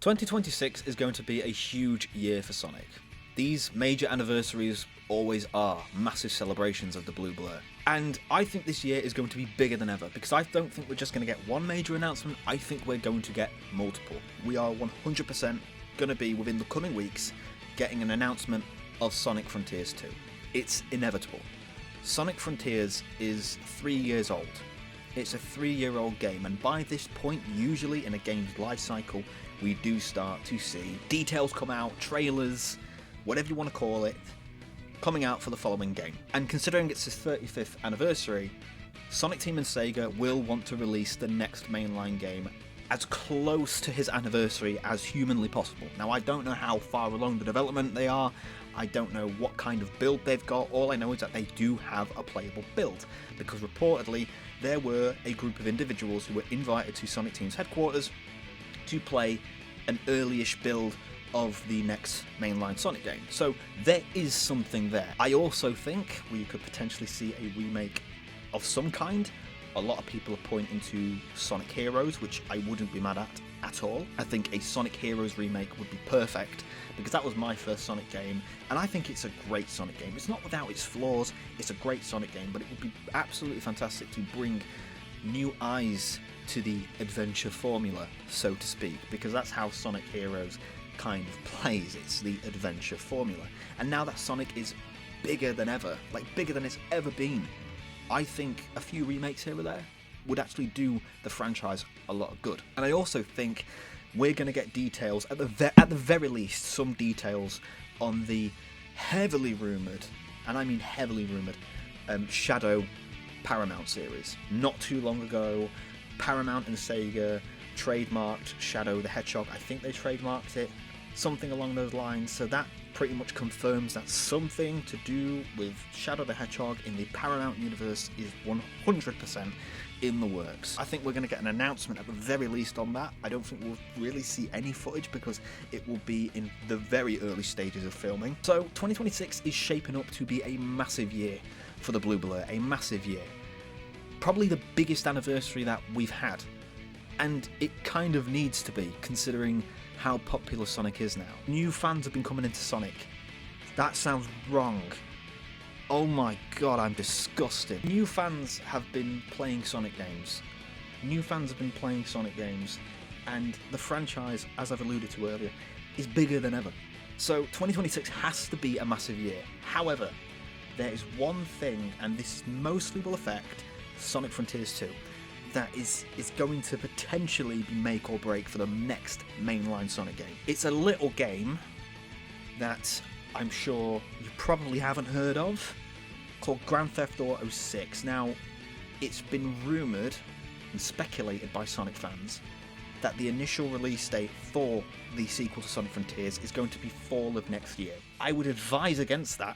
2026 is going to be a huge year for Sonic. These major anniversaries always are massive celebrations of the Blue Blur. And I think this year is going to be bigger than ever, because I don't think we're just going to get one major announcement, I think we're going to get multiple. We are 100% going to be, within the coming weeks, getting an announcement of Sonic Frontiers 2. It's inevitable. Sonic Frontiers is 3 years old. It's a 3-year-old game, and by this point, usually in a game's life cycle, we do start to see details come out, trailers, whatever you want to call it, coming out for the following game. And considering it's his 35th anniversary, Sonic Team and Sega will want to release the next mainline game as close to his anniversary as humanly possible. Now, I don't know how far along the development they are, I don't know what kind of build they've got, all I know is that they do have a playable build, because reportedly there were a group of individuals who were invited to Sonic Team's headquarters to play an early-ish build of the next mainline Sonic game. So there is something there. I also think we could potentially see a remake of some kind. A lot of people are pointing to Sonic Heroes, which I wouldn't be mad at all. I think a Sonic Heroes remake would be perfect, because that was my first Sonic game, and I think it's a great Sonic game. It's not without its flaws, it's a great Sonic game, but it would be absolutely fantastic to bring new eyes to the adventure formula, so to speak, because that's how Sonic Heroes kind of plays. It's the adventure formula. And now that Sonic is bigger than ever, like bigger than it's ever been, I think a few remakes here or there would actually do the franchise a lot of good. And I also think we're going to get details, at the very least, some details on the heavily rumoured, and I mean heavily rumoured, Shadow Paramount series. Not too long ago, Paramount and Sega trademarked Shadow the Hedgehog. I think they trademarked it, something along those lines. So that pretty much confirms that something to do with Shadow the Hedgehog in the Paramount universe is 100% in the works. I think we're going to get an announcement at the very least on that. I don't think we'll really see any footage because it will be in the very early stages of filming. So 2026 is shaping up to be a massive year for the Blue Blur, a massive year. Probably the biggest anniversary that we've had. And it kind of needs to be, considering how popular Sonic is now. New fans have been coming into Sonic. That sounds wrong. Oh my god, I'm disgusted. New fans have been playing Sonic games. And the franchise, as I've alluded to earlier, is bigger than ever. So 2026 has to be a massive year. However, there is one thing, and this mostly will affect Sonic Frontiers 2, that is going to potentially be make or break for the next mainline Sonic game. It's a little game that I'm sure you probably haven't heard of, called Grand Theft Auto 6. Now, it's been rumoured and speculated by Sonic fans that the initial release date for the sequel to Sonic Frontiers is going to be fall of next year. I would advise against that,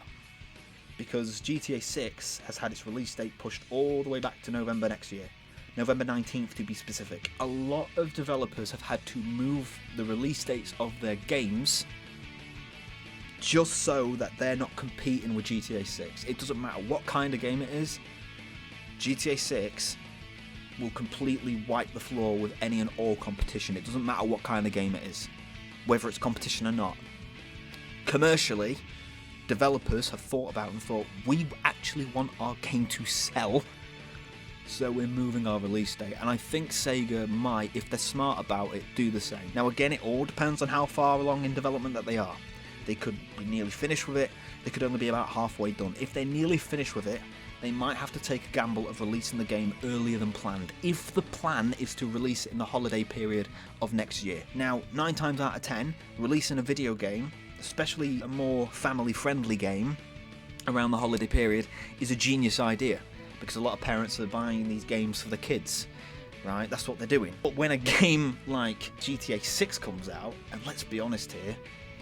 because GTA 6 has had its release date pushed all the way back to November next year. November 19th to be specific. A lot of developers have had to move the release dates of their games just so that they're not competing with GTA 6. It doesn't matter what kind of game it is, GTA 6 will completely wipe the floor with any and all competition. It doesn't matter what kind of game it is, whether it's competition or not. Commercially, developers have thought about and thought, we actually want our game to sell, so we're moving our release date. And I think Sega might, if they're smart about it, do the same. Now again, it all depends on how far along in development that they are. They could be nearly finished with it, they could only be about halfway done. If they're nearly finished with it, they might have to take a gamble of releasing the game earlier than planned, if the plan is to release it in the holiday period of next year. Now, 9 times out of 10, releasing a video game, especially a more family-friendly game, around the holiday period is a genius idea, because a lot of parents are buying these games for the kids, right? That's what they're doing. But when a game like GTA 6 comes out, and let's be honest here,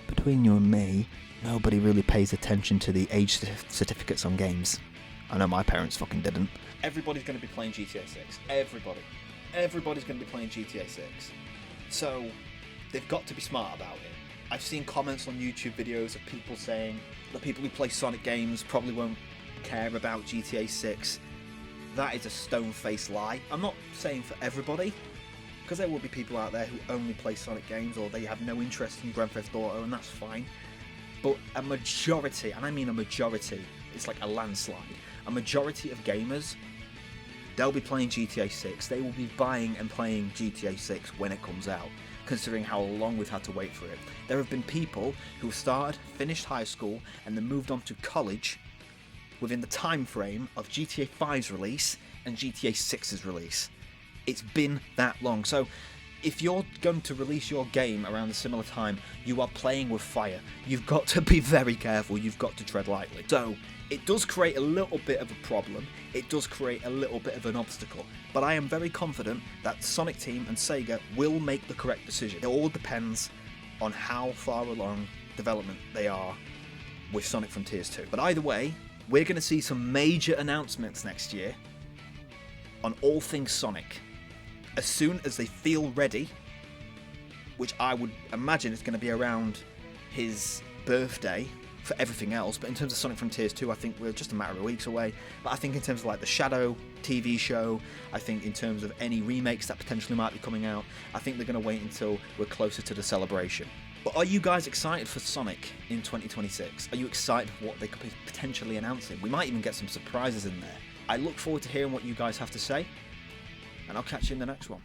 between you and me, nobody really pays attention to the age certificates on games. I know my parents fucking didn't. Everybody's going to be playing GTA 6. Everybody's going to be playing GTA 6. So they've got to be smart about it. I've seen comments on YouTube videos of people saying the people who play Sonic games probably won't care about GTA 6. That is a stone-faced lie. I'm not saying for everybody, because there will be people out there who only play Sonic games or they have no interest in Grand Theft Auto, and that's fine. But a majority, and I mean a majority, it's like a landslide, a majority of gamers, they'll be playing GTA 6. They will be buying and playing GTA 6 when it comes out, considering how long we've had to wait for it. There have been people who started, finished high school, and then moved on to college within the time frame of GTA 5's release and GTA 6's release. It's been that long. So if you're going to release your game around a similar time, you are playing with fire. You've got to be very careful. You've got to tread lightly. So it does create a little bit of a problem. It does create a little bit of an obstacle. But I am very confident that Sonic Team and Sega will make the correct decision. It all depends on how far along development they are with Sonic Frontiers 2. But either way, we're going to see some major announcements next year on all things Sonic. As soon as they feel ready, which I would imagine is going to be around his birthday for everything else, but in terms of Sonic Frontiers 2, I think we're just a matter of weeks away. But I think in terms of like the Shadow TV show, I think in terms of any remakes that potentially might be coming out, I think they're going to wait until we're closer to the celebration. But are you guys excited for Sonic in 2026? Are you excited for what they could be potentially announcing? We might even get some surprises in there. I look forward to hearing what you guys have to say, and I'll catch you in the next one.